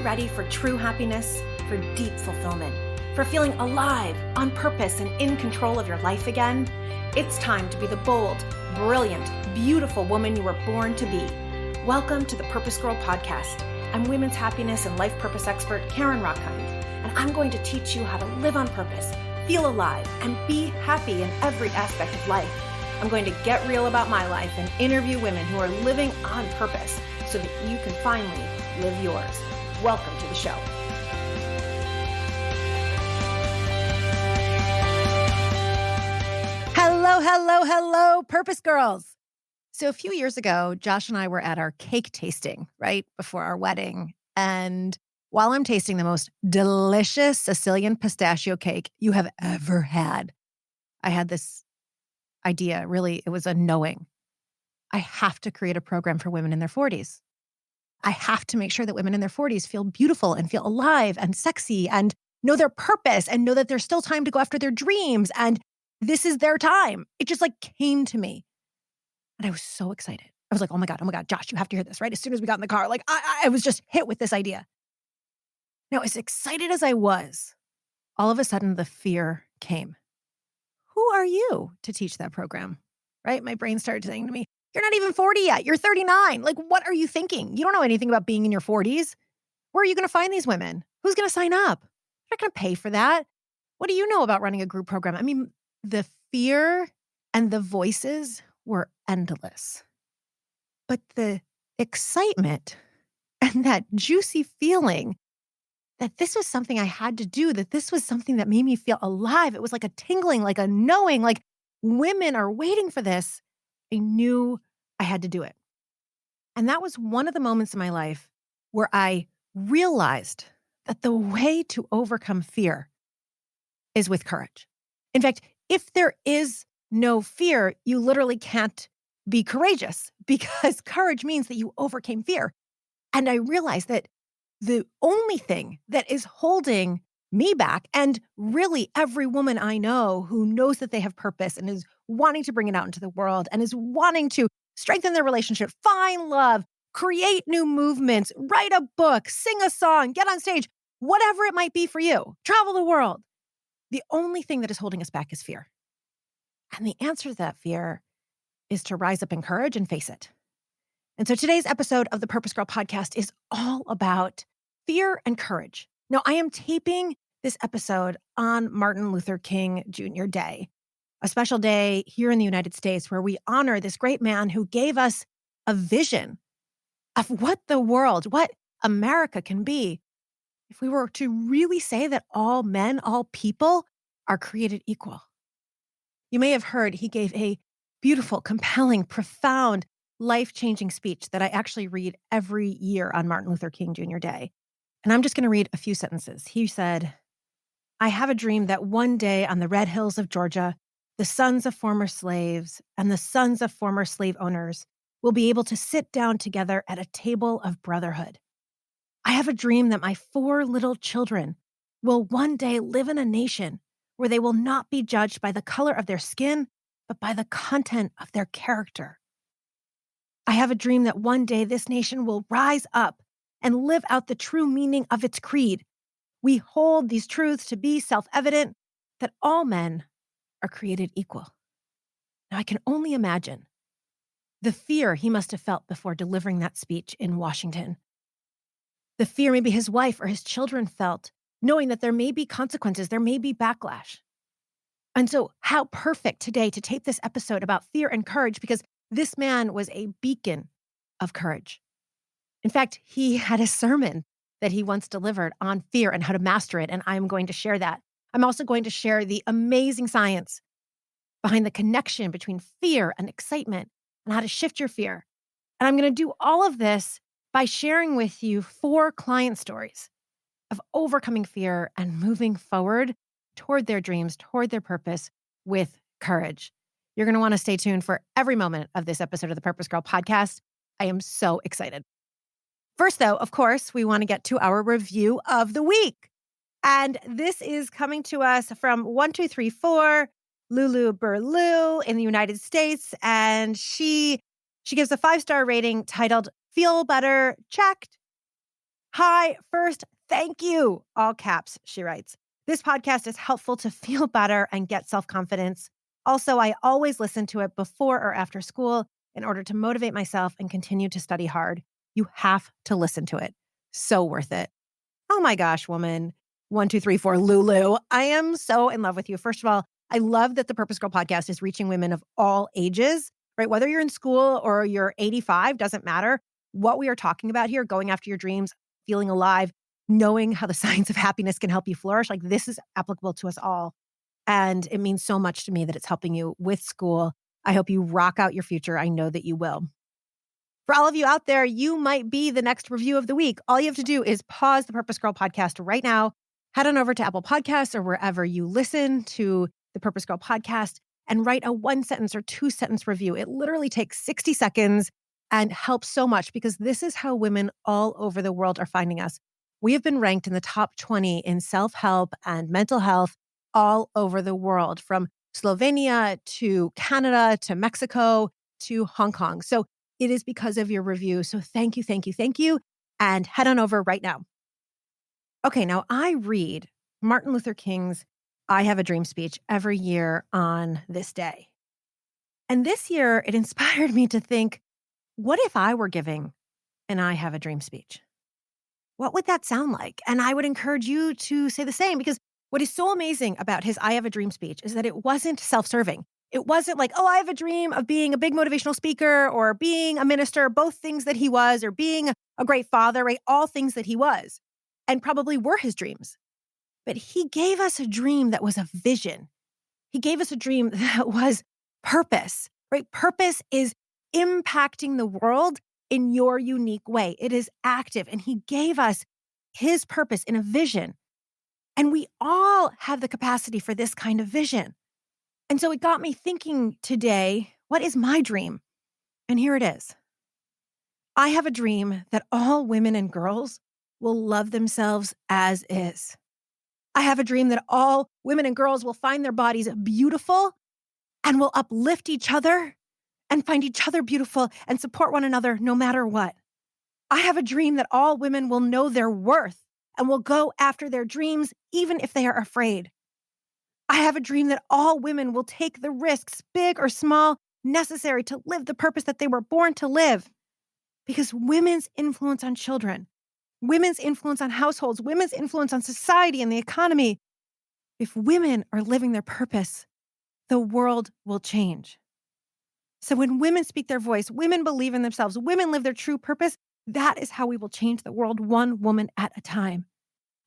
ready for true happiness, for deep fulfillment, for feeling alive, on purpose, and in control of your life again? It's time to be the bold, brilliant, beautiful woman you were born to be. Welcome to the PurposeGirl podcast. I'm women's happiness and life purpose expert Karen Rockhind, and I'm going to teach you how to live on purpose, feel alive, and be happy in every aspect of life. I'm going to get real about my life and interview women who are living on purpose so that you can finally live yours. Welcome to the show. Hello, Purpose Girls. So a few years ago, Josh and I were at our cake tasting, right before our wedding. And while I'm tasting the most delicious Sicilian pistachio cake you have ever had, I had this idea. Really, it was a knowing. I have to create a program for women in their 40s. I have to make sure that women in their 40s feel beautiful and feel alive and sexy and know their purpose and know that there's still time to go after their dreams. And this is their time. It just came to me. And I was so excited. I was like, oh my God, Josh, you have to hear this, right? As soon as we got in the car, I was just hit with this idea. Now, as excited as I was, all of a sudden the fear came. Who are you to teach that program, right? My brain started saying to me, you're not even 40 yet. You're 39. What are you thinking? You don't know anything about being in your 40s. Where are you going to find these women? Who's going to sign up? You're not going to pay for that. What do you know about running a group program? I mean, the fear and the voices were endless. But the excitement and that juicy feeling that this was something I had to do, that this was something that made me feel alive. It was like a tingling, like a knowing, like women are waiting for this. I knew I had to do it. And that was one of the moments in my life where I realized that the way to overcome fear is with courage. In fact, if there is no fear, you literally can't be courageous because courage means that you overcame fear. And I realized that the only thing that is holding me back, and really every woman I know who knows that they have purpose and is wanting to bring it out into the world and is wanting to strengthen their relationship, find love, create new movements, write a book, sing a song, get on stage, whatever it might be for you, travel the world. The only thing that is holding us back is fear. And the answer to that fear is to rise up in courage and face it. And so today's episode of the Purpose Girl podcast is all about fear and courage. Now, I am taping this episode on Martin Luther King Jr. Day, a special day here in the United States where we honor this great man who gave us a vision of what the world, what America can be if we were to really say that all men, all people are created equal. You may have heard he gave a beautiful, compelling, profound, life-changing speech that I actually read every year on Martin Luther King Jr. Day. And I'm just going to read a few sentences. He said, I have a dream that one day on the red hills of Georgia, the sons of former slaves and the sons of former slave owners will be able to sit down together at a table of brotherhood. I have a dream that my 4 little children will one day live in a nation where they will not be judged by the color of their skin, but by the content of their character. I have a dream that one day this nation will rise up and live out the true meaning of its creed. We hold these truths to be self-evident that all men are created equal. Now, I can only imagine the fear he must have felt before delivering that speech in Washington. The fear maybe his wife or his children felt, knowing that there may be consequences, there may be backlash. And so how perfect today to tape this episode about fear and courage, because this man was a beacon of courage. In fact, he had a sermon that he once delivered on fear and how to master it, and I'm going to share that. I'm also going to share the amazing science behind the connection between fear and excitement and how to shift your fear. And I'm going to do all of this by sharing with you 4 client stories of overcoming fear and moving forward toward their dreams, toward their purpose with courage. You're going to want to stay tuned for every moment of this episode of the Purpose Girl podcast. I am so excited. First, though, of course, we want to get to our review of the week. And this is coming to us from 1234 Lulu Burlou in the United States. And she gives a 5-star rating titled Feel Better Checked. Hi, first, thank you. All caps, she writes. This podcast is helpful to feel better and get self-confidence. Also, I always listen to it before or after school in order to motivate myself and continue to study hard. You have to listen to it. So worth it. Oh my gosh, woman. 1234 Lulu. I am so in love with you. First of all, I love that the Purpose Girl podcast is reaching women of all ages, right? Whether you're in school or you're 85, doesn't matter. What we are talking about here, going after your dreams, feeling alive, knowing how the science of happiness can help you flourish, like this is applicable to us all. And it means so much to me that it's helping you with school. I hope you rock out your future. I know that you will. For all of you out there, you might be the next review of the week. All you have to do is pause the Purpose Girl podcast right now, head on over to Apple Podcasts or wherever you listen to the Purpose Girl podcast and write a 1-sentence or 2-sentence review. It literally takes 60 seconds and helps so much because this is how women all over the world are finding us. We have been ranked in the top 20 in self-help and mental health all over the world, from Slovenia to Canada to Mexico to Hong Kong. So it is because of your review. So thank you, thank you, thank you. And head on over right now. Okay, now I read Martin Luther King's I Have a Dream speech every year on this day. And this year, it inspired me to think, what if I were giving an I Have a Dream speech? What would that sound like? And I would encourage you to say the same, because what is so amazing about his I Have a Dream speech is that it wasn't self-serving. It wasn't like, oh, I have a dream of being a big motivational speaker or being a minister, both things that he was, or being a great father, right? All things that he was and probably were his dreams. But he gave us a dream that was a vision. He gave us a dream that was purpose, right? Purpose is impacting the world in your unique way. It is active. And he gave us his purpose in a vision. And we all have the capacity for this kind of vision. And so it got me thinking today, what is my dream? And here it is. I have a dream that all women and girls will love themselves as is. I have a dream that all women and girls will find their bodies beautiful and will uplift each other and find each other beautiful and support one another no matter what. I have a dream that all women will know their worth and will go after their dreams even if they are afraid. I have a dream that all women will take the risks, big or small, necessary to live the purpose that they were born to live. Because women's influence on children, women's influence on households, women's influence on society and the economy, if women are living their purpose, the world will change. So when women speak their voice, women believe in themselves, women live their true purpose, that is how we will change the world one woman at a time.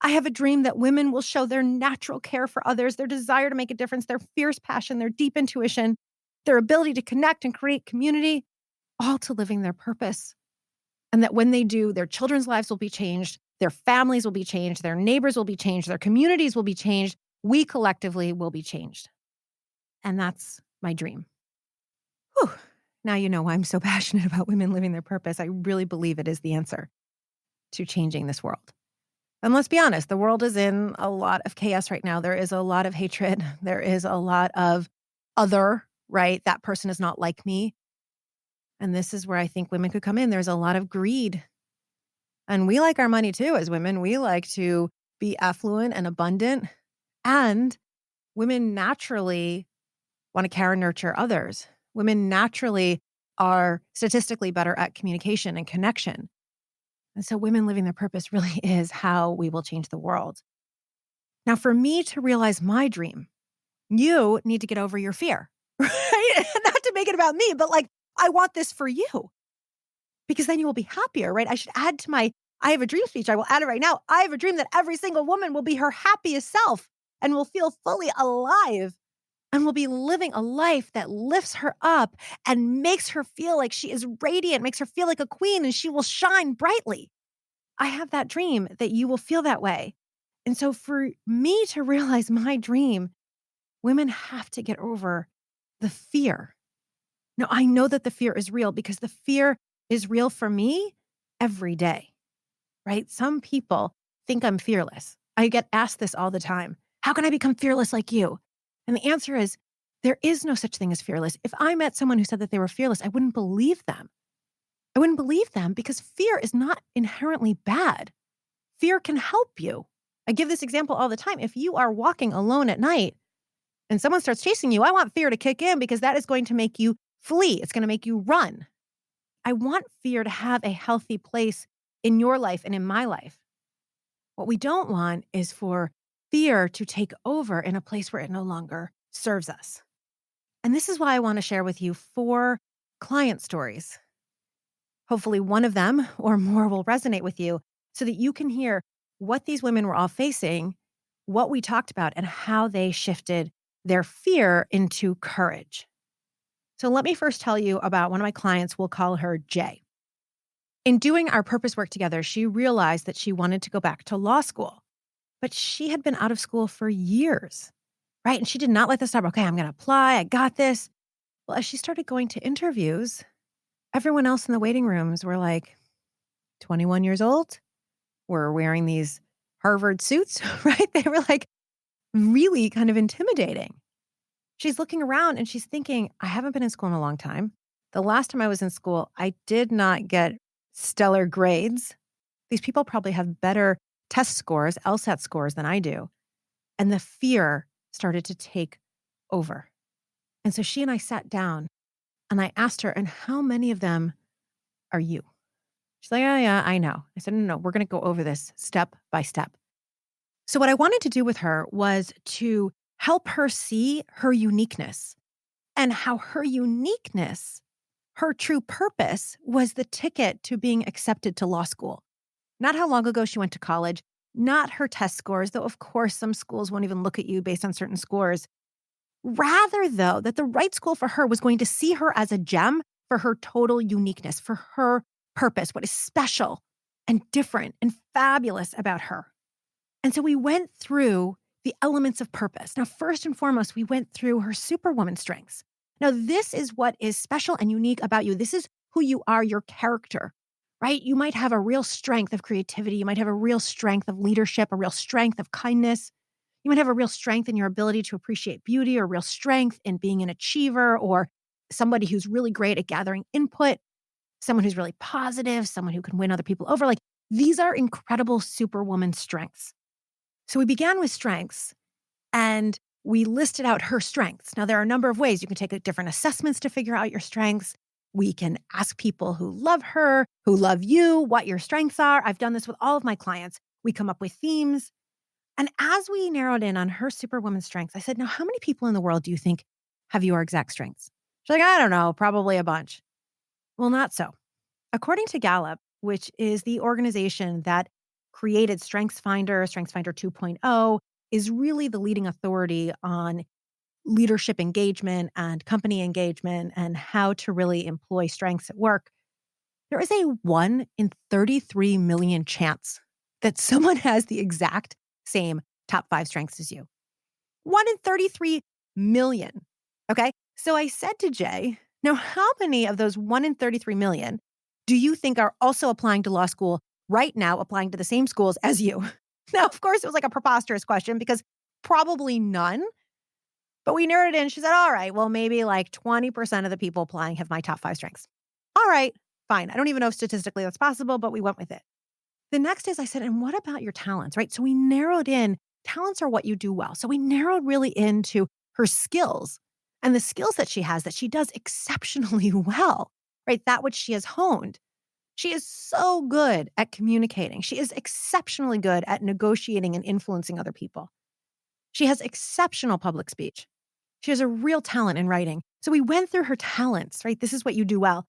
I have a dream that women will show their natural care for others, their desire to make a difference, their fierce passion, their deep intuition, their ability to connect and create community, all to living their purpose. And that when they do, their children's lives will be changed, their families will be changed, their neighbors will be changed, their communities will be changed, we collectively will be changed. And that's my dream. Whew. Now you know why I'm so passionate about women living their purpose. I really believe it is the answer to changing this world. And let's be honest, the world is in a lot of chaos right now. There is a lot of hatred. There is a lot of other, right? That person is not like me. And this is where I think women could come in. There's a lot of greed. And we like our money too as women. We like to be affluent and abundant. And women naturally want to care and nurture others. Women naturally are statistically better at communication and connection. And so women living their purpose really is how we will change the world. Now, for me to realize my dream, you need to get over your fear, right? Not to make it about me, but like, I want this for you because then you will be happier, right? I should add to my I Have a Dream speech. I will add it right now. I have a dream that every single woman will be her happiest self and will feel fully alive and will be living a life that lifts her up and makes her feel like she is radiant, makes her feel like a queen, and she will shine brightly. I have that dream that you will feel that way. And so for me to realize my dream, women have to get over the fear. Now, I know that the fear is real because the fear is real for me every day, right? Some people think I'm fearless. I get asked this all the time. How can I become fearless like you? And the answer is, there is no such thing as fearless. If I met someone who said that they were fearless, I wouldn't believe them. I wouldn't believe them because fear is not inherently bad. Fear can help you. I give this example all the time. If you are walking alone at night and someone starts chasing you, I want fear to kick in because that is going to make you flee. It's going to make you run. I want fear to have a healthy place in your life and in my life. What we don't want is for fear to take over in a place where it no longer serves us. And this is why I want to share with you 4 client stories. Hopefully one of them or more will resonate with you so that you can hear what these women were all facing, what we talked about, and how they shifted their fear into courage. So let me first tell you about one of my clients. We'll call her Jay. In doing our purpose work together, she realized that she wanted to go back to law school, but she had been out of school for years, right? And she did not let this stop her. Okay, I'm going to apply. I got this. Well, as she started going to interviews, everyone else in the waiting rooms were like 21 years old. We're wearing these Harvard suits, right? They were like really kind of intimidating. She's looking around and she's thinking, I haven't been in school in a long time. The last time I was in school, I did not get stellar grades. These people probably have better test scores, LSAT scores than I do. And the fear started to take over. And so she and I sat down and I asked her, and how many of them are you? She's like, oh, yeah, I know. I said, no, we're going to go over this step by step. So what I wanted to do with her was to help her see her uniqueness and how her uniqueness, her true purpose, was the ticket to being accepted to law school. Not how long ago she went to college, not her test scores, though of course some schools won't even look at you based on certain scores. Rather, though, that the right school for her was going to see her as a gem for her total uniqueness, for her purpose, what is special and different and fabulous about her. And so we went through the elements of purpose. Now, first and foremost, we went through her superwoman strengths. Now, this is what is special and unique about you. This is who you are, your character, right? You might have a real strength of creativity. You might have a real strength of leadership, a real strength of kindness. You might have a real strength in your ability to appreciate beauty, or real strength in being an achiever, or somebody who's really great at gathering input, someone who's really positive, someone who can win other people over. Like, these are incredible superwoman strengths. So we began with strengths and we listed out her strengths. Now, there are a number of ways you can take different assessments to figure out your strengths. We can ask people who love her, who love you, what your strengths are. I've done this with all of my clients. We come up with themes. And as we narrowed in on her superwoman strengths, I said, now, how many people in the world do you think have your exact strengths? She's like, I don't know, probably a bunch. Well, not so. According to Gallup, which is the organization that created StrengthsFinder 2.0, is really the leading authority on leadership engagement and company engagement and how to really employ strengths at work. There is a 1 in 33 million chance that someone has the exact same top 5 strengths as you. 1 in 33 million. Okay. So I said to Jay, now, how many of those 1 in 33 million do you think are also applying to law school right now, applying to the same schools as you? Now, of course, it was like a preposterous question because probably none. But we narrowed it in. She said, all right, well, maybe like 20% of the people applying have my top 5 strengths. All right, fine. I don't even know if statistically that's possible, but we went with it. The next is I said, and what about your talents, right? So we narrowed in, talents are what you do well. So we narrowed really into her skills and the skills that she has that she does exceptionally well, right? That which she has honed. She is so good at communicating. She is exceptionally good at negotiating and influencing other people. She has exceptional public speech. She has a real talent in writing. So we went through her talents, right? This is what you do well.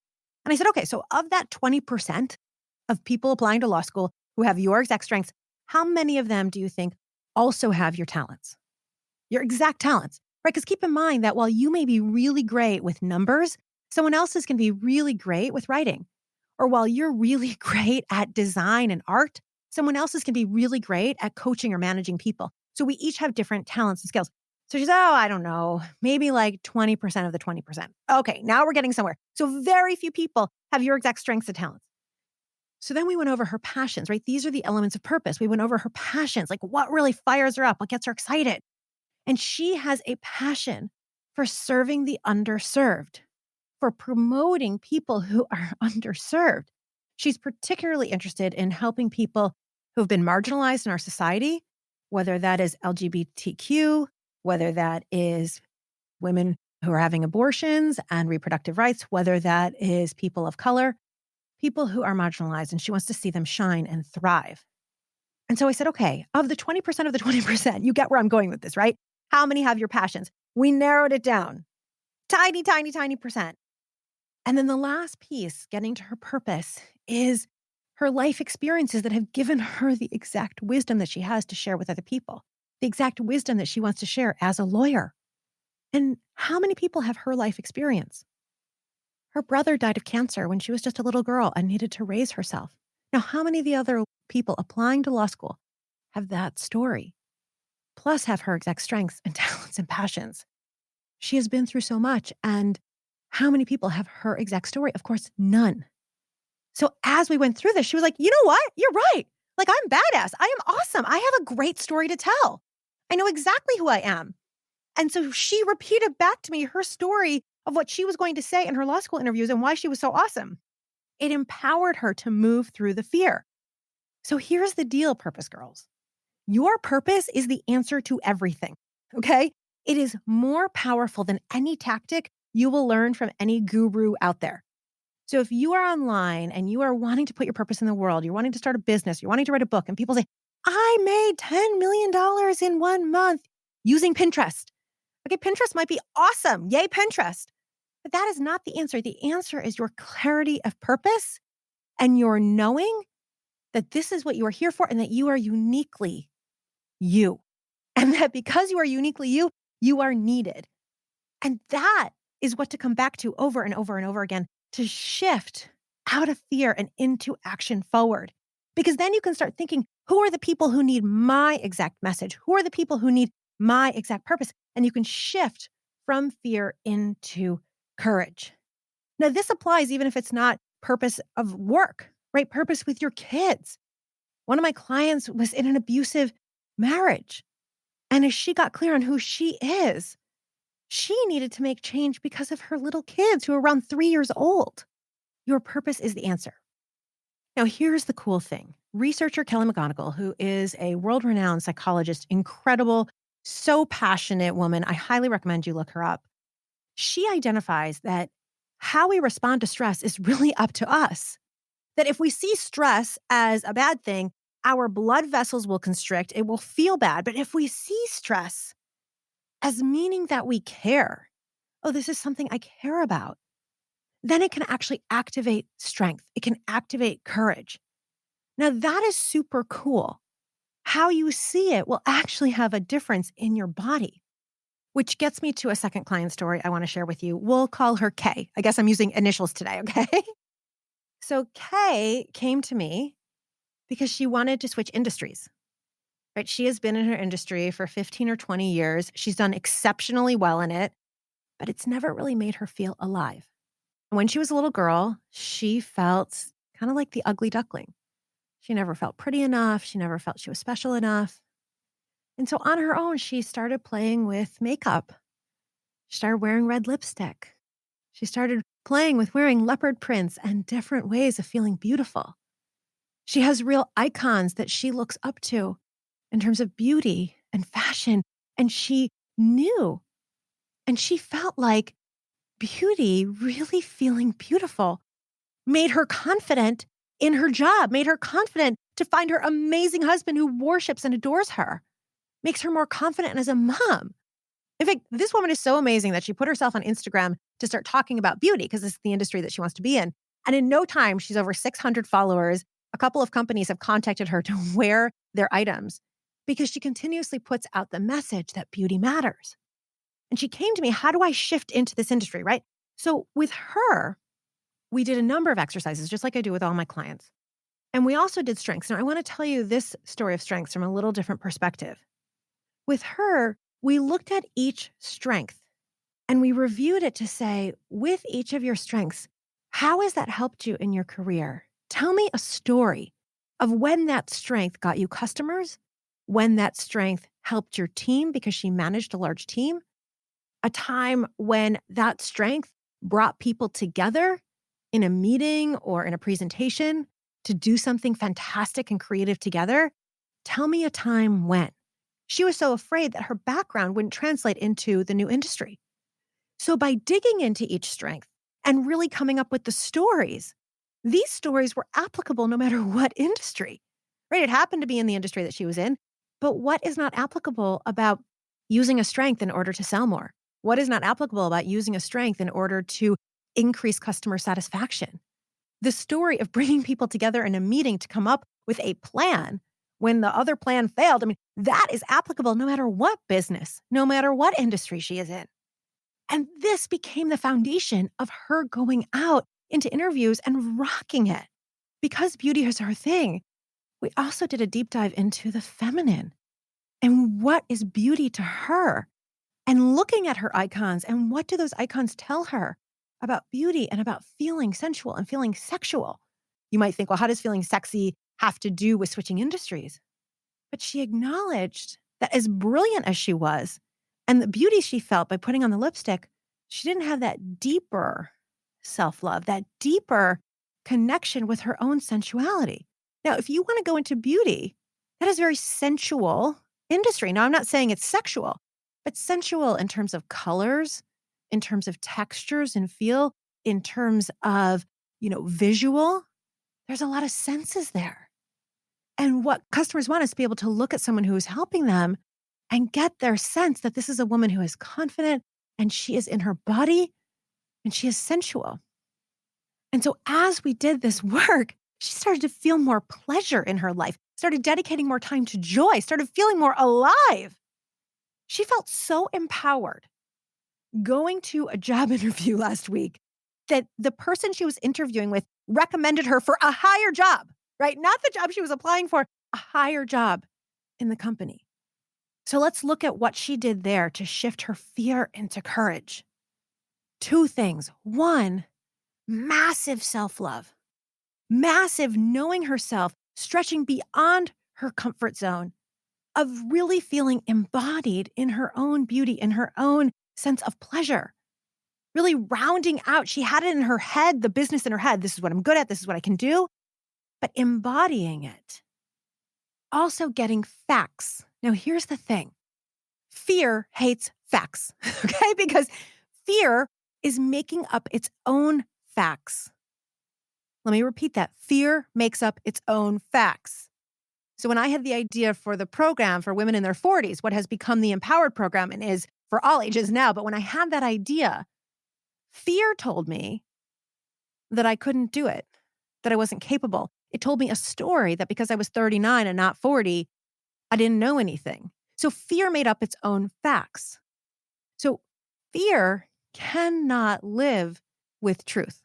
And I said, okay, so of that 20% of people applying to law school who have your exact strengths, how many of them do you think also have your talents? Your exact talents, right? Because keep in mind that while you may be really great with numbers, someone else is going to be really great with writing. Or while you're really great at design and art, someone else is going to be really great at coaching or managing people. So we each have different talents and skills. So she's, oh, I don't know, maybe like 20% of the 20%. Okay, now we're getting somewhere. So very few people have your exact strengths and talents. So then we went over her passions, right? These are the elements of purpose. We went over her passions, like what really fires her up, what gets her excited. And she has a passion for serving the underserved, for promoting people who are underserved. She's particularly interested in helping people who have been marginalized in our society, whether that is LGBTQ, whether that is women who are having abortions and reproductive rights, whether that is people of color, people who are marginalized, and she wants to see them shine and thrive. And so I said, okay, of the 20% of the 20%, you get where I'm going with this, right? How many have your passions? We narrowed it down. Tiny, tiny, tiny percent. And then the last piece, getting to her purpose, is her life experiences that have given her the exact wisdom that she has to share with other people, the exact wisdom that she wants to share as a lawyer. And how many people have her life experience? Her brother died of cancer when she was just a little girl and needed to raise herself. Now, how many of the other people applying to law school have that story, plus have her exact strengths and talents and passions? She has been through so much. And how many people have her exact story? Of course, none. So as we went through this, she was like, you know what? You're right. Like, I'm badass. I am awesome. I have a great story to tell. I know exactly who I am. And so she repeated back to me her story of what she was going to say in her law school interviews and why she was so awesome. It empowered her to move through the fear. So here's the deal, Purpose Girls. Your purpose is the answer to everything, okay? It is more powerful than any tactic you will learn from any guru out there. So if you are online and you are wanting to put your purpose in the world, you're wanting to start a business, you're wanting to write a book, and people say, I made $10 million in 1 month using Pinterest. Okay, Pinterest might be awesome. Yay, Pinterest. But that is not the answer. The answer is your clarity of purpose and your knowing that this is what you are here for and that you are uniquely you. And that because you are uniquely you, you are needed. And that is what to come back to over and over and over again, to shift out of fear and into action forward. Because then you can start thinking, who are the people who need my exact message? Who are the people who need my exact purpose? And you can shift from fear into courage. Now, this applies even if it's not purpose of work, right? Purpose with your kids. One of my clients was in an abusive marriage. And as she got clear on who she is, she needed to make change because of her little kids who are around 3 years old. Your purpose is the answer. Now, here's the cool thing. Researcher Kelly McGonigal, who is a world-renowned psychologist, incredible, so passionate woman, I highly recommend you look her up. She identifies that how we respond to stress is really up to us. That if we see stress as a bad thing, our blood vessels will constrict, it will feel bad. But if we see stress as meaning that we care, oh, this is something I care about, then it can actually activate strength. It can activate courage. Now, that is super cool. How you see it will actually have a difference in your body, which gets me to a second client story I want to share with you. We'll call her Kay. I guess I'm using initials today, okay? So Kay came to me because she wanted to switch industries, right? She has been in her industry for 15 or 20 years. She's done exceptionally well in it, but it's never really made her feel alive. When she was a little girl, she felt kind of like the ugly duckling. She never felt pretty enough. She never felt she was special enough. And so on her own, she started playing with makeup. She started wearing red lipstick. She started playing with wearing leopard prints and different ways of feeling beautiful. She has real icons that she looks up to in terms of beauty and fashion. And she knew and she felt like beauty, really feeling beautiful, made her confident in her job, made her confident to find her amazing husband who worships and adores her, makes her more confident as a mom. In fact, this woman is so amazing that she put herself on Instagram to start talking about beauty because this is the industry that she wants to be in. And in no time, she's over 600 followers. A couple of companies have contacted her to wear their items because she continuously puts out the message that beauty matters. And she came to me, how do I shift into this industry, right? So with her, we did a number of exercises, just like I do with all my clients. And we also did strengths. Now, I want to tell you this story of strengths from a little different perspective. With her, we looked at each strength and we reviewed it to say, with each of your strengths, how has that helped you in your career? Tell me a story of when that strength got you customers, when that strength helped your team because she managed a large team, a time when that strength brought people together in a meeting or in a presentation, to do something fantastic and creative together? Tell me a time when. She was so afraid that her background wouldn't translate into the new industry. So by digging into each strength and really coming up with the stories, these stories were applicable no matter what industry, right? It happened to be in the industry that she was in, but what is not applicable about using a strength in order to sell more? What is not applicable about using a strength in order to increase customer satisfaction? The story of bringing people together in a meeting to come up with a plan when the other plan failed, I mean, that is applicable no matter what business, no matter what industry she is in. And this became the foundation of her going out into interviews and rocking it. Because beauty is her thing, we also did a deep dive into the feminine and what is beauty to her, and looking at her icons and what do those icons tell her about beauty and about feeling sensual and feeling sexual. You might think, well, how does feeling sexy have to do with switching industries? But she acknowledged that as brilliant as she was and the beauty she felt by putting on the lipstick, she didn't have that deeper self-love, that deeper connection with her own sensuality. Now, if you want to go into beauty, that is very sensual industry. Now, I'm not saying it's sexual, but sensual in terms of colors, in terms of textures and feel, in terms of, visual. There's a lot of senses there. And what customers want is to be able to look at someone who is helping them and get their sense that this is a woman who is confident and she is in her body and she is sensual. And so as we did this work, she started to feel more pleasure in her life, started dedicating more time to joy, started feeling more alive. She felt so empowered going to a job interview last week that the person she was interviewing with recommended her for a higher job, right? Not the job she was applying for, a higher job in the company. So let's look at what she did there to shift her fear into courage. 2 things. 1, massive self-love, massive knowing herself, stretching beyond her comfort zone of really feeling embodied in her own beauty, in her own sense of pleasure, really rounding out. She had it in her head, the business in her head. This is what I'm good at. This is what I can do, but embodying it. Also getting facts. Now, here's the thing. Fear hates facts, okay? Because fear is making up its own facts. Let me repeat that. Fear makes up its own facts. So when I had the idea for the program for women in their 40s, what has become the Empowered program and is for all ages now, but when I had that idea, fear told me that I couldn't do it, that I wasn't capable. It told me a story that because I was 39 and not 40, I didn't know anything. So fear made up its own facts. So fear cannot live with truth.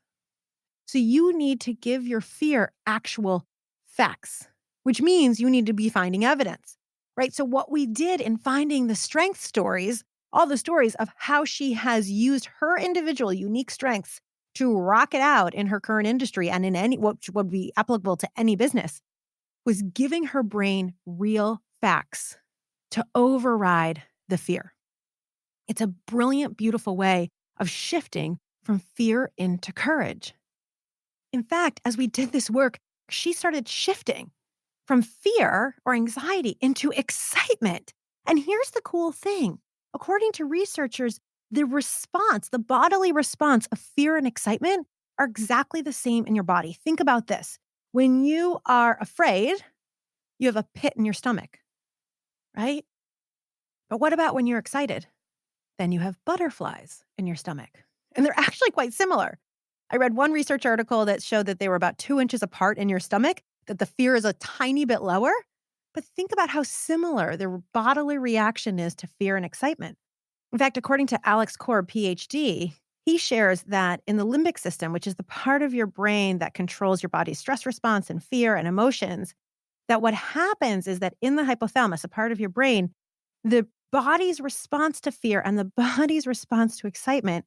So you need to give your fear actual facts, which means you need to be finding evidence, right? So what we did in finding the strength stories, all the stories of how she has used her individual unique strengths to rock it out in her current industry and in any what would be applicable to any business, was giving her brain real facts to override the fear. It's a brilliant, beautiful way of shifting from fear into courage. In fact, as we did this work, she started shifting from fear or anxiety into excitement. And here's the cool thing. According to researchers, the bodily response of fear and excitement are exactly the same in your body. Think about this. When you are afraid, you have a pit in your stomach, right? But what about when you're excited? Then you have butterflies in your stomach. And they're actually quite similar. I read one research article that showed that they were about 2 inches apart in your stomach, that the fear is a tiny bit lower. But think about how similar the bodily reaction is to fear and excitement. In fact, according to Alex Korb, PhD, he shares that in the limbic system, which is the part of your brain that controls your body's stress response and fear and emotions, that what happens is that in the hypothalamus, a part of your brain, the body's response to fear and the body's response to excitement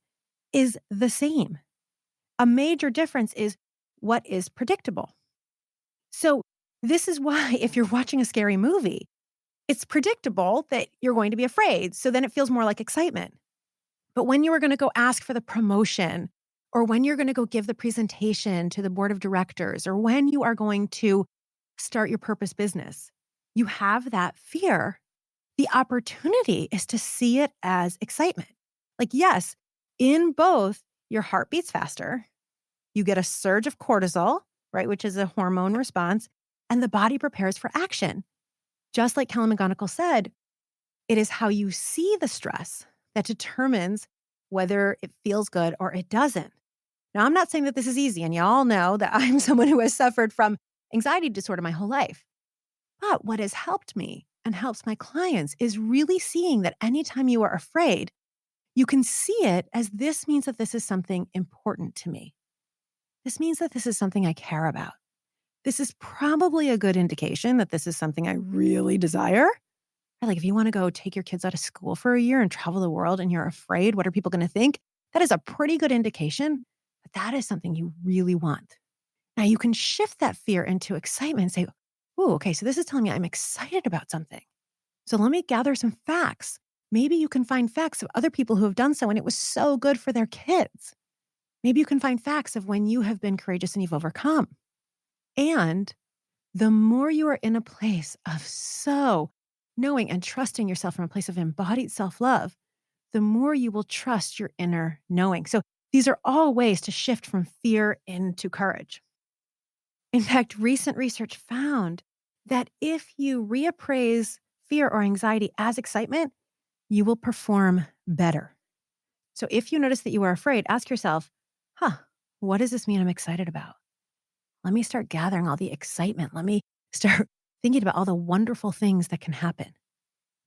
is the same. A major difference is what is predictable. So this is why if you're watching a scary movie, it's predictable that you're going to be afraid. So then it feels more like excitement. But when you were going to go ask for the promotion or when you're going to go give the presentation to the board of directors, or when you are going to start your purpose business. You have that fear. The opportunity is to see it as excitement. Like, yes, in both, your heart beats faster. You get a surge of cortisol, right, which is a hormone response, and the body prepares for action. Just like Kelly McGonigal said, it is how you see the stress that determines whether it feels good or it doesn't. Now, I'm not saying that this is easy, and y'all know that I'm someone who has suffered from anxiety disorder my whole life. But what has helped me and helps my clients is really seeing that anytime you are afraid, you can see it as this means that this is something important to me. This means that this is something I care about. This is probably a good indication that this is something I really desire. Like if you want to go take your kids out of school for a year and travel the world and you're afraid, what are people going to think? That is a pretty good indication that that is something you really want. Now you can shift that fear into excitement and say, oh, okay, so this is telling me I'm excited about something. So let me gather some facts. Maybe you can find facts of other people who have done so and it was so good for their kids. Maybe you can find facts of when you have been courageous and you've overcome. And the more you are in a place of so knowing and trusting yourself from a place of embodied self-love, the more you will trust your inner knowing. So these are all ways to shift from fear into courage. In fact, recent research found that if you reappraise fear or anxiety as excitement, you will perform better. So if you notice that you are afraid, ask yourself, what does this mean I'm excited about? Let me start gathering all the excitement. Let me start thinking about all the wonderful things that can happen.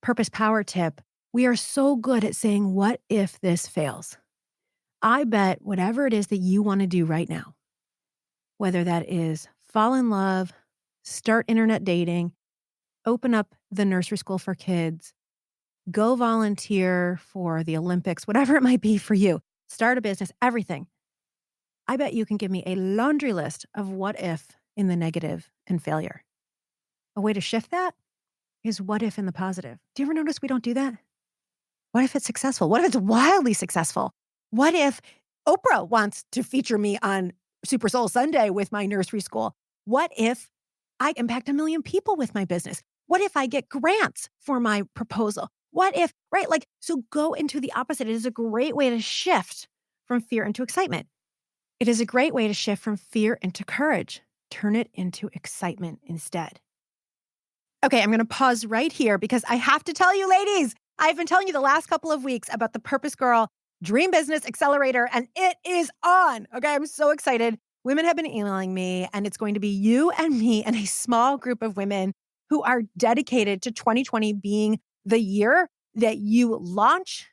Purpose power tip. We are so good at saying, what if this fails? I bet whatever it is that you want to do right now, whether that is fall in love, start internet dating, open up the nursery school for kids, go volunteer for the Olympics, whatever it might be for you, start a business, everything. I bet you can give me a laundry list of what if in the negative and failure. A way to shift that is what if in the positive. Do you ever notice we don't do that? What if it's successful? What if it's wildly successful? What if Oprah wants to feature me on Super Soul Sunday with my nursery school? What if I impact 1 million people with my business? What if I get grants for my proposal? What if, right? Like, so go into the opposite. It is a great way to shift from fear into excitement. It is a great way to shift from fear into courage. Turn it into excitement instead. Okay, I'm going to pause right here because I have to tell you, ladies, I've been telling you the last couple of weeks about the Purpose Girl Dream Business Accelerator, and it is on. Okay, I'm so excited. Women have been emailing me, and it's going to be you and me and a small group of women who are dedicated to 2020 being the year that you launch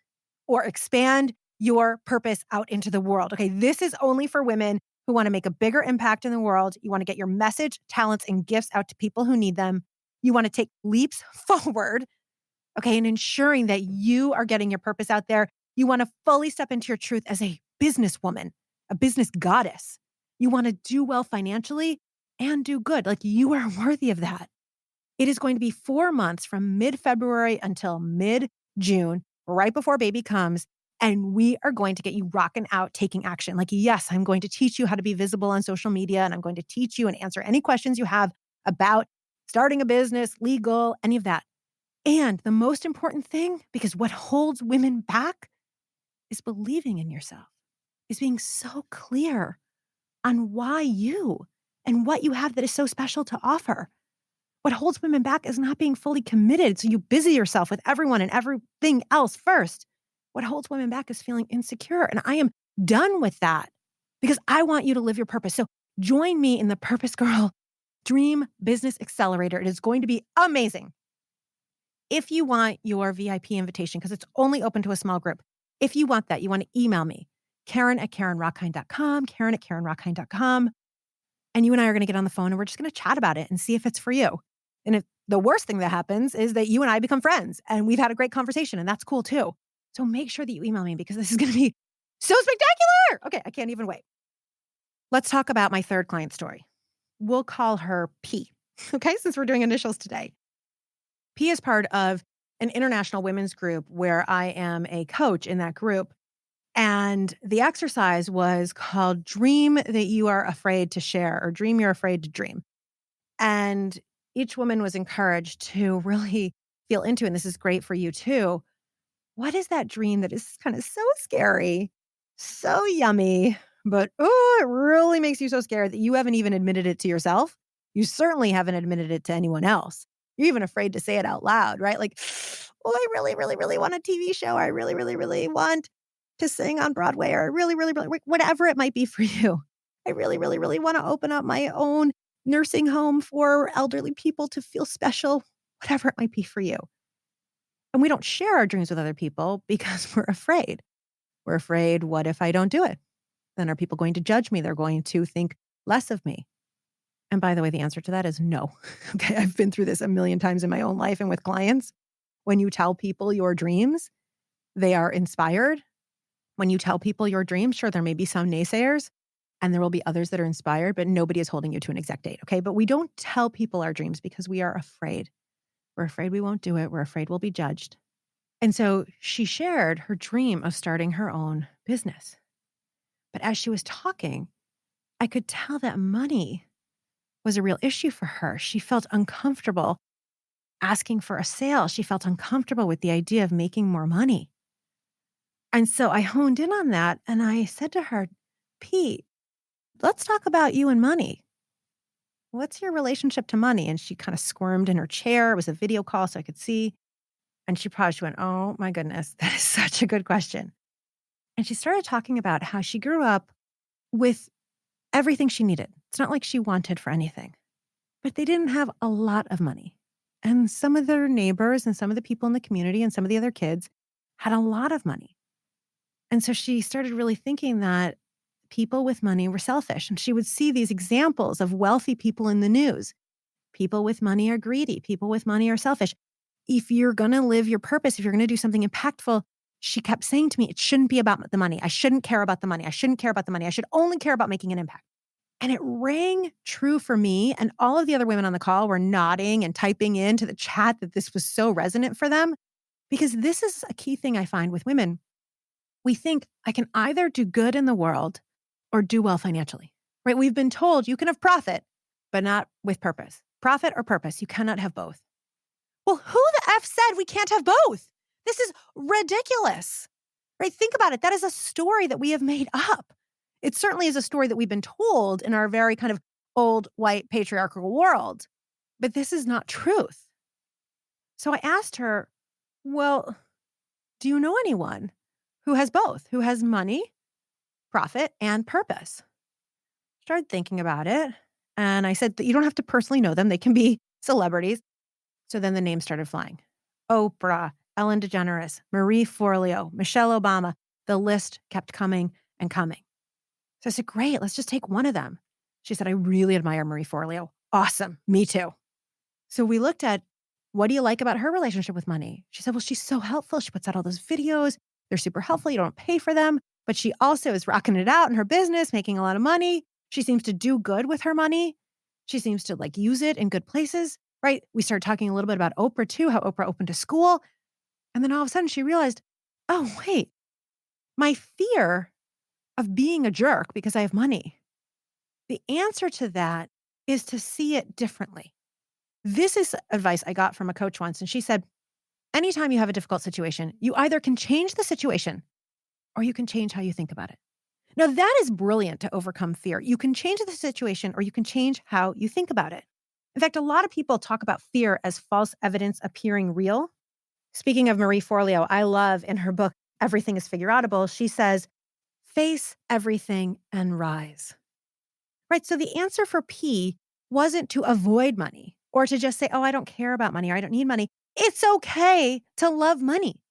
or expand your purpose out into the world. Okay, this is only for women who want to make a bigger impact in the world. You want to get your message, talents, and gifts out to people who need them. You want to take leaps forward, okay, and ensuring that you are getting your purpose out there. You want to fully step into your truth as a businesswoman, a business goddess. You want to do well financially and do good. Like you are worthy of that. It is going to be 4 months from mid-February until mid-June, right before baby comes. And we are going to get you rocking out, taking action. Like, yes, I'm going to teach you how to be visible on social media, and I'm going to teach you and answer any questions you have about starting a business, legal, any of that. And the most important thing, because what holds women back is believing in yourself, is being so clear on why you and what you have that is so special to offer. What holds women back is not being fully committed. So you busy yourself with everyone and everything else first. What holds women back is feeling insecure. And I am done with that because I want you to live your purpose. So join me in the Purpose Girl Dream Business Accelerator. It is going to be amazing. If you want your VIP invitation, because it's only open to a small group, if you want that, you want to email me, Karen@KarenRockhind.com, Karen@KarenRockhind.com. And you and I are going to get on the phone and we're just going to chat about it and see if it's for you. And if the worst thing that happens is that you and I become friends and we've had a great conversation, and that's cool too. So make sure that you email me because this is going to be so spectacular. Okay, I can't even wait. Let's talk about my third client story. We'll call her P, okay, since we're doing initials today. P is part of an international women's group where I am a coach in that group. And the exercise was called Dream That You Are Afraid to Share or Dream You're Afraid to Dream. And each woman was encouraged to really feel into, and this is great for you too. What is that dream that is kind of so scary, so yummy, but oh, it really makes you so scared that you haven't even admitted it to yourself? You certainly haven't admitted it to anyone else. You're even afraid to say it out loud, right? Like, oh, I really, really, really want a TV show. I really, really, really want to sing on Broadway, or I really, really, really, whatever it might be for you. I really, really, really want to open up my own nursing home for elderly people to feel special, whatever it might be for you. And we don't share our dreams with other people because we're afraid. We're afraid, what if I don't do it? Then are people going to judge me? They're going to think less of me. And by the way, the answer to that is no. Okay, I've been through this a million times in my own life and with clients. When you tell people your dreams, they are inspired. When you tell people your dreams, sure, there may be some naysayers and there will be others that are inspired, but nobody is holding you to an exact date. Okay, but we don't tell people our dreams because we are afraid. We're afraid we won't do it. We're afraid we'll be judged. And so she shared her dream of starting her own business. But as she was talking, I could tell that money was a real issue for her. She felt uncomfortable asking for a sale. She felt uncomfortable with the idea of making more money. And so I honed in on that and I said to her, Pete, let's talk about you and money. What's your relationship to money? And she kind of squirmed in her chair. It was a video call, so I could see. And she paused. She went, oh my goodness, that is such a good question. And she started talking about how she grew up with everything she needed. It's not like she wanted for anything, but they didn't have a lot of money. And some of their neighbors and some of the people in the community and some of the other kids had a lot of money. And so she started really thinking that people with money were selfish. And she would see these examples of wealthy people in the news. People with money are greedy. People with money are selfish. If you're going to live your purpose, if you're going to do something impactful, she kept saying to me, it shouldn't be about the money. I shouldn't care about the money. I shouldn't care about the money. I should only care about making an impact. And it rang true for me. And all of the other women on the call were nodding and typing into the chat that this was so resonant for them. Because this is a key thing I find with women. We think I can either do good in the world or do well financially, right? We've been told you can have profit, but not with purpose. Profit or purpose, you cannot have both. Well, who the F said we can't have both? This is ridiculous, right? Think about it. That is a story that we have made up. It certainly is a story that we've been told in our very kind of old white patriarchal world, but this is not truth. So I asked her, well, do you know anyone who has both, who has money, profit, and purpose? Started thinking about it. And I said that you don't have to personally know them. They can be celebrities. So then the names started flying. Oprah, Ellen DeGeneres, Marie Forleo, Michelle Obama. The list kept coming and coming. So I said, great, let's just take one of them. She said, I really admire Marie Forleo. Awesome. Me too. So we looked at, what do you like about her relationship with money? She said, well, she's so helpful. She puts out all those videos. They're super helpful. You don't pay for them. But she also is rocking it out in her business, making a lot of money. She seems to do good with her money. She seems to use it in good places, right? We started talking a little bit about Oprah too, how Oprah opened a school. And then all of a sudden she realized, oh, wait, my fear of being a jerk because I have money, the answer to that is to see it differently. This is advice I got from a coach once. And she said, anytime you have a difficult situation, you either can change the situation or you can change how you think about it. Now, that is brilliant to overcome fear. You can change the situation or you can change how you think about it. In fact, a lot of people talk about fear as false evidence appearing real. Speaking of Marie Forleo, I love in her book, Everything is Figureoutable, she says, face everything and rise. Right? So the answer for P wasn't to avoid money or to just say, oh, I don't care about money or I don't need money. It's okay to love money.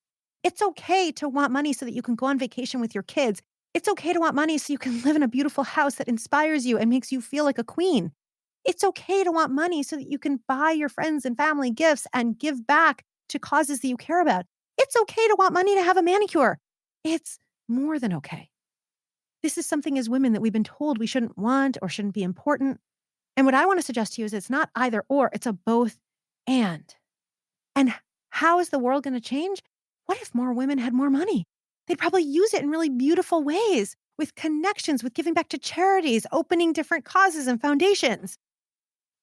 It's okay to want money so that you can go on vacation with your kids. It's okay to want money so you can live in a beautiful house that inspires you and makes you feel like a queen. It's okay to want money so that you can buy your friends and family gifts and give back to causes that you care about. It's okay to want money to have a manicure. It's more than okay. This is something as women that we've been told we shouldn't want or shouldn't be important. And what I want to suggest to you is it's not either or, it's a both and. And how is the world going to change? What if more women had more money? they'd probably use it in really beautiful ways with connections, with giving back to charities, opening different causes and foundations.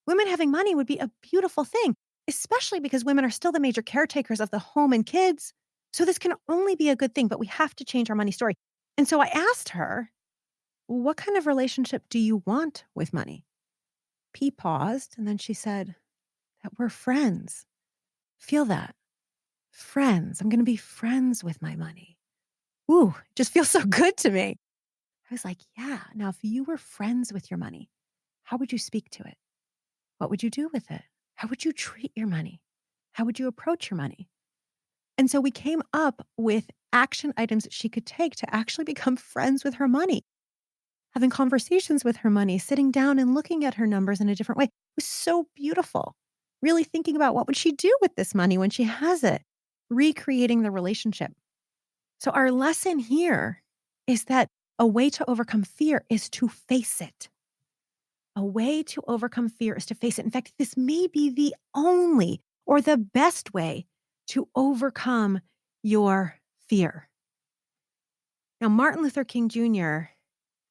Women having money would be a beautiful thing, especially because women are still the major caretakers of the home and kids. So this can only be a good thing, but we have to change our money story. And so I asked her, what kind of relationship do you want with money? P paused, and then she said, that we're friends. Feel that. Friends. I'm going to be friends with my money. Ooh, it just feels so good to me. I was like, yeah. Now, if you were friends with your money, how would you speak to it? What would you do with it? How would you treat your money? How would you approach your money? And so we came up with action items that she could take to actually become friends with her money, having conversations with her money, sitting down and looking at her numbers in a different way. It was so beautiful. Really thinking about what would she do with this money when she has it, recreating the relationship. So our lesson here is that a way to overcome fear is to face it. A way to overcome fear is to face it. In fact, this may be the only or the best way to overcome your fear. Now, Martin Luther King Jr.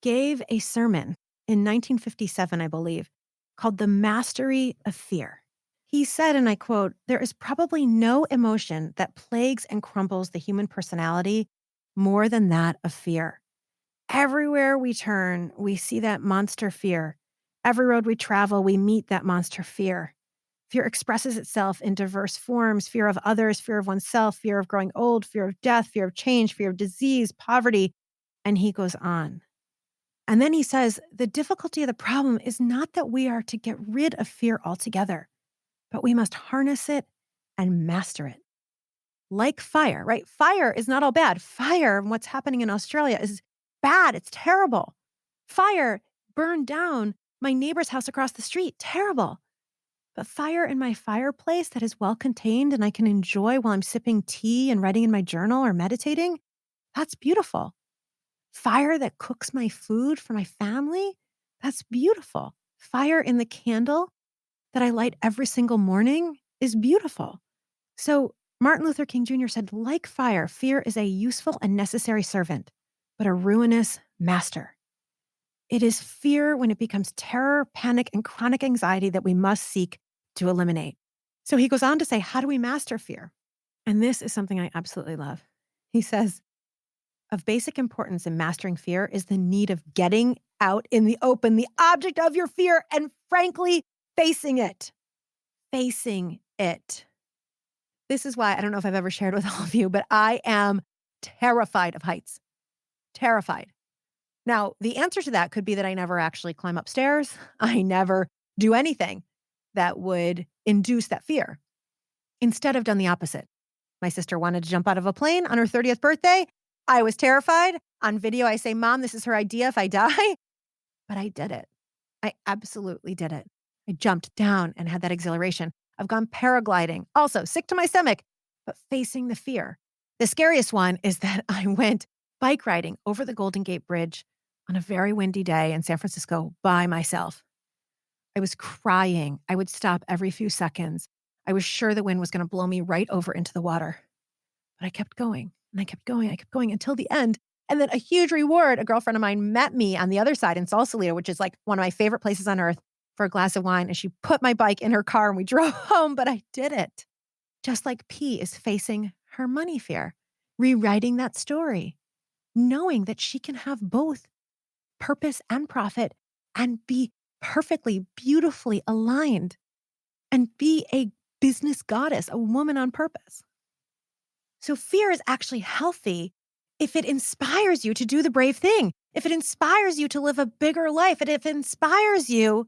gave a sermon in 1957, I believe, called The Mastery of Fear. He said, and I quote, "There is probably no emotion that plagues and crumbles the human personality more than that of fear. Everywhere we turn, we see that monster fear. Every road we travel, we meet that monster fear. Fear expresses itself in diverse forms: fear of others, fear of oneself, fear of growing old, fear of death, fear of change, fear of disease, poverty." And he goes on. And then he says, the difficulty of the problem is not that we are to get rid of fear altogether, but we must harness it and master it. Like fire, right? Fire is not all bad. Fire, and what's happening in Australia, is bad. It's terrible. Fire burned down my neighbor's house across the street. Terrible. But fire in my fireplace that is well contained and I can enjoy while I'm sipping tea and writing in my journal or meditating, that's beautiful. Fire that cooks my food for my family, that's beautiful. Fire in the candle that I light every single morning is beautiful. So Martin Luther King Jr. said, like fire, fear is a useful and necessary servant, but a ruinous master. It is fear when it becomes terror, panic, and chronic anxiety that we must seek to eliminate. So he goes on to say, how do we master fear? And this is something I absolutely love. He says, of basic importance in mastering fear is the need of getting out in the open, the object of your fear, and frankly, facing it. Facing it. This is why I don't know if I've ever shared with all of you, but I am terrified of heights. Terrified. Now, the answer to that could be that I never actually climb upstairs. I never do anything that would induce that fear. Instead, I've done the opposite. My sister wanted to jump out of a plane on her 30th birthday. I was terrified. On video, I say, Mom, this is her idea if I die. But I did it. I absolutely did it. I jumped down and had that exhilaration. I've gone paragliding, also sick to my stomach, but facing the fear. The scariest one is that I went bike riding over the Golden Gate Bridge on a very windy day in San Francisco by myself. I was crying. I would stop every few seconds. I was sure the wind was going to blow me right over into the water. But I kept going and I kept going. I kept going until the end. And then a huge reward, a girlfriend of mine met me on the other side in Sausalito, which is like one of my favorite places on earth, for a glass of wine. And she put my bike in her car and we drove home, but I did it. Just like P is facing her money fear, rewriting that story, knowing that she can have both purpose and profit and be perfectly, beautifully aligned and be a business goddess, a woman on purpose. So fear is actually healthy if it inspires you to do the brave thing, if it inspires you to live a bigger life, and if it inspires you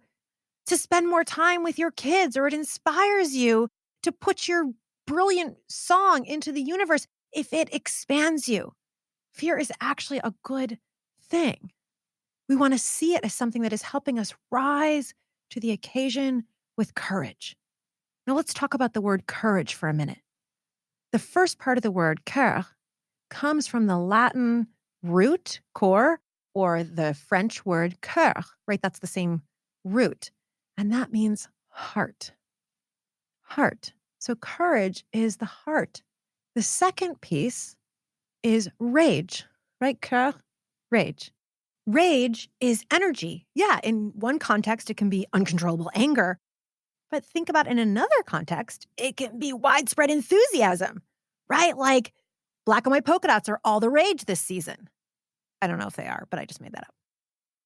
to spend more time with your kids, or it inspires you to put your brilliant song into the universe, if it expands you. Fear is actually a good thing. We want to see it as something that is helping us rise to the occasion with courage. Now let's talk about the word courage for a minute. The first part of the word cœur comes from the Latin root, cor, or the French word cœur, right? That's the same root. And that means heart. Heart. So courage is the heart. The second piece is rage, right? Rage. Rage is energy. Yeah, in one context, it can be uncontrollable anger. But think about in another context, it can be widespread enthusiasm, right? Like black and white polka dots are all the rage this season. I don't know if they are, but I just made that up.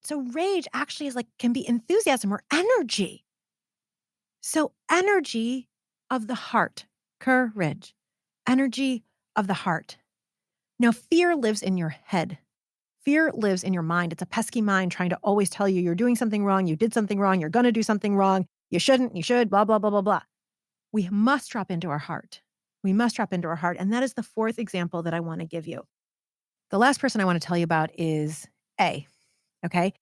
So rage actually is can be enthusiasm or energy. So energy of the heart, courage, energy of the heart. Now, fear lives in your head. Fear lives in your mind. It's a pesky mind trying to always tell you you're doing something wrong, you did something wrong, you're going to do something wrong, you shouldn't, you should, blah, blah, blah, blah, blah. We must drop into our heart. We must drop into our heart. And that is the fourth example that I want to give you. The last person I want to tell you about is A. Okay.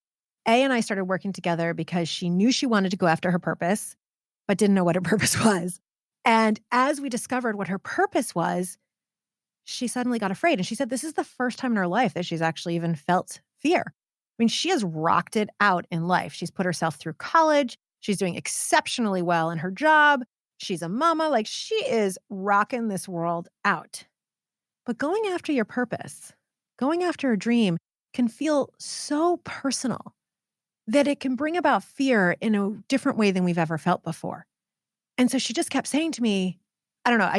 A and I started working together because she knew she wanted to go after her purpose, but didn't know what her purpose was. And as we discovered what her purpose was, she suddenly got afraid. And she said, this is the first time in her life that she's actually even felt fear. I mean, she has rocked it out in life. She's put herself through college. She's doing exceptionally well in her job. She's a mama. She is rocking this world out. But going after your purpose, going after a dream can feel so personal that it can bring about fear in a different way than we've ever felt before. And so she just kept saying to me, I don't know,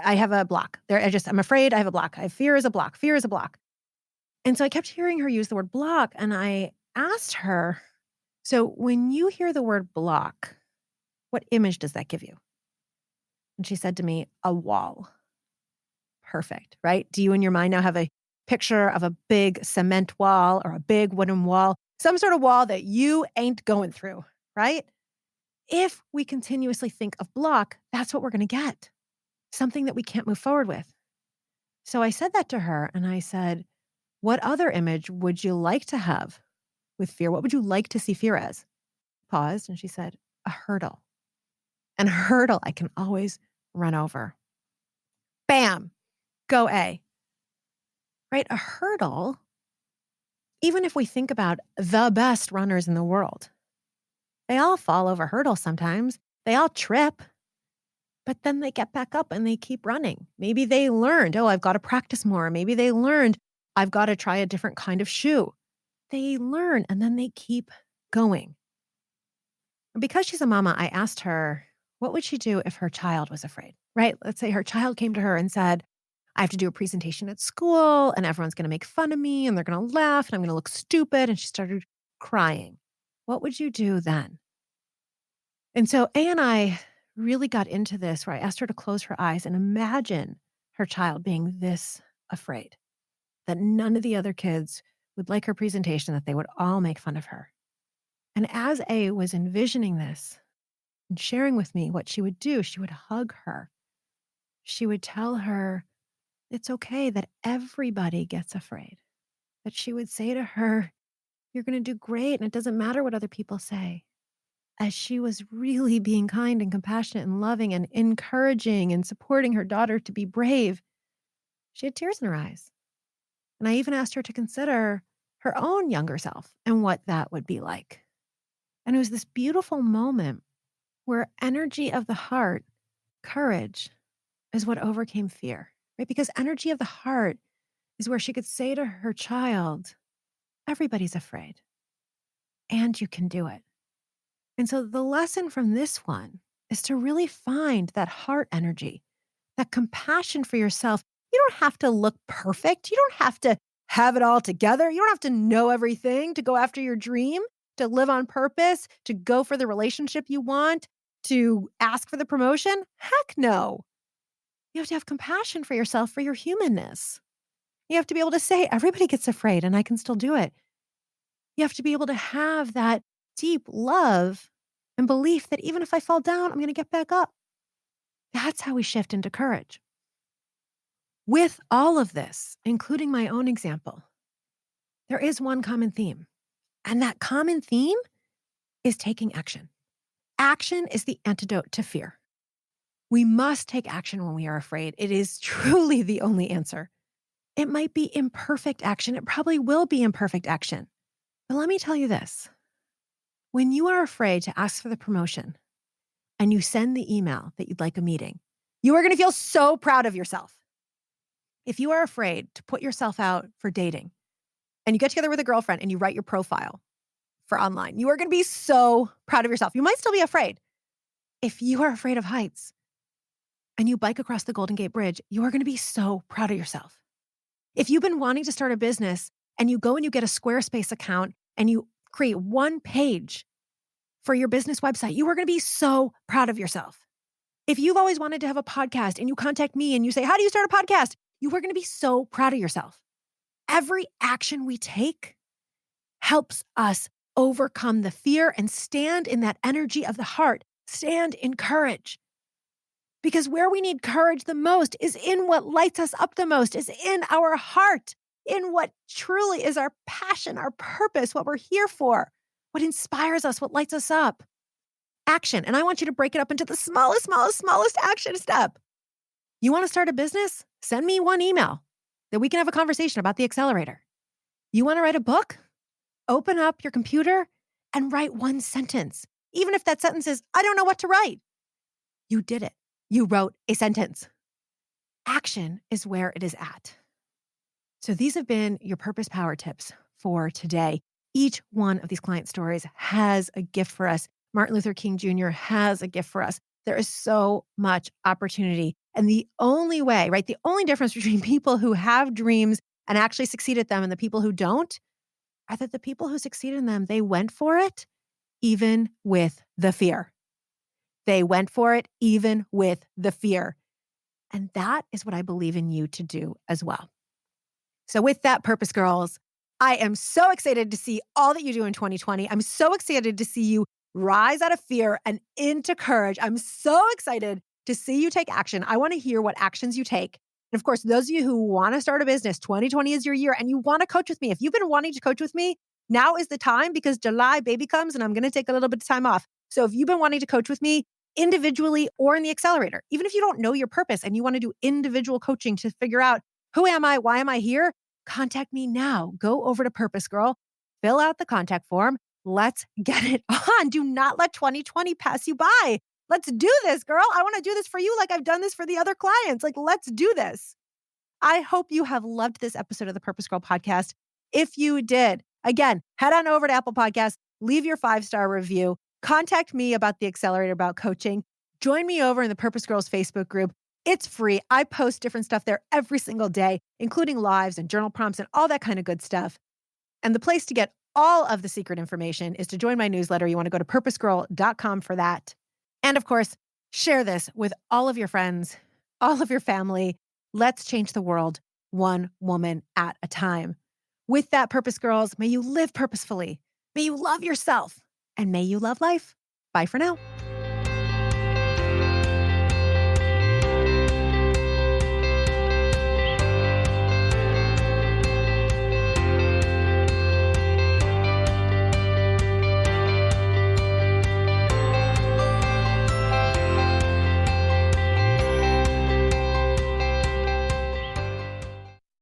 I have a block. I'm afraid I have a block. Fear is a block. Fear is a block. And so I kept hearing her use the word block. And I asked her, so when you hear the word block, what image does that give you? And she said to me, a wall. Perfect, right? Do you in your mind now have a picture of a big cement wall or a big wooden wall, some sort of wall that you ain't going through, right? If we continuously think of block, that's what we're going to get. Something that we can't move forward with. So I said that to her and I said, what other image would you like to have with fear? What would you like to see fear as? Paused and she said, a hurdle. And a hurdle I can always run over. Bam, go A. Right? A hurdle, even if we think about the best runners in the world, they all fall over hurdles sometimes. They all trip. But then they get back up and they keep running. Maybe they learned, I've got to practice more. Maybe they learned, I've got to try a different kind of shoe. They learn and then they keep going. Because she's a mama, I asked her, what would she do if her child was afraid, right? Let's say her child came to her and said, I have to do a presentation at school and everyone's going to make fun of me and they're going to laugh and I'm going to look stupid. And she started crying. What would you do then? And so A and I really got into this where I asked her to close her eyes and imagine her child being this afraid that none of the other kids would like her presentation, that they would all make fun of her. And as A was envisioning this and sharing with me what she would do, she would hug her. She would tell her, it's okay that everybody gets afraid. That she would say to her, you're going to do great and it doesn't matter what other people say. As she was really being kind and compassionate and loving and encouraging and supporting her daughter to be brave, she had tears in her eyes. And I even asked her to consider her own younger self and what that would be like. And it was this beautiful moment where energy of the heart, courage, is what overcame fear, right? Because energy of the heart is where she could say to her child, everybody's afraid, and you can do it. And so the lesson from this one is to really find that heart energy, that compassion for yourself. You don't have to look perfect. You don't have to have it all together. You don't have to know everything to go after your dream, to live on purpose, to go for the relationship you want, to ask for the promotion. Heck no. You have to have compassion for yourself, for your humanness. You have to be able to say, everybody gets afraid and I can still do it. You have to be able to have that deep love and belief that even if I fall down, I'm going to get back up. That's how we shift into courage. With all of this, including my own example, there is one common theme. And that common theme is taking action. Action is the antidote to fear. We must take action when we are afraid. It is truly the only answer. It might be imperfect action. It probably will be imperfect action. But let me tell you this. When you are afraid to ask for the promotion and you send the email that you'd like a meeting, you are going to feel so proud of yourself. If you are afraid to put yourself out for dating and you get together with a girlfriend and you write your profile for online, you are going to be so proud of yourself. You might still be afraid. If you are afraid of heights and you bike across the Golden Gate Bridge, you are going to be so proud of yourself. If you've been wanting to start a business and you go and you get a Squarespace account and you create one page for your business website, you are going to be so proud of yourself. If you've always wanted to have a podcast and you contact me and you say, how do you start a podcast? You are going to be so proud of yourself. Every action we take helps us overcome the fear and stand in that energy of the heart, stand in courage. Because where we need courage the most is in what lights us up the most, is in our heart, in what truly is our passion, our purpose, what we're here for, what inspires us, what lights us up. Action. And I want you to break it up into the smallest action step. You want to start a business? Send me one email that we can have a conversation about the accelerator. You want to write a book? Open up your computer and write one sentence. Even if that sentence is, I don't know what to write. You did it. You wrote a sentence. Action is where it is at. So these have been your purpose power tips for today. Each one of these client stories has a gift for us. Martin Luther King Jr. has a gift for us. There is so much opportunity. And the only way, right, the only difference between people who have dreams and actually succeed at them and the people who don't are that the people who succeed in them, they went for it even with the fear. They went for it even with the fear. And that is what I believe in you to do as well. So with that, Purpose Girls, I am so excited to see all that you do in 2020. I'm so excited to see you rise out of fear and into courage. I'm so excited to see you take action. I want to hear what actions you take. And of course, those of you who want to start a business, 2020 is your year and you want to coach with me. If you've been wanting to coach with me, now is the time because July baby comes and I'm going to take a little bit of time off. So if you've been wanting to coach with me individually or in the accelerator, even if you don't know your purpose and you want to do individual coaching to figure out who am I, why am I here, contact me now. Go over to Purpose Girl, fill out the contact form. Let's get it on. Do not let 2020 pass you by. Let's do this, girl. I want to do this for you like I've done this for the other clients. Like, let's do this. I hope you have loved this episode of the Purpose Girl podcast. If you did, again, head on over to Apple Podcasts, leave your 5-star review, contact me about the accelerator, about coaching. Join me over in the Purpose Girls Facebook group. It's free. I post different stuff there every single day, including lives and journal prompts and all that kind of good stuff. And the place to get all of the secret information is to join my newsletter. You want to go to PurposeGirl.com for that. And of course, share this with all of your friends, all of your family. Let's change the world one woman at a time. With that, Purpose Girls, may you live purposefully. May you love yourself and may you love life. Bye for now.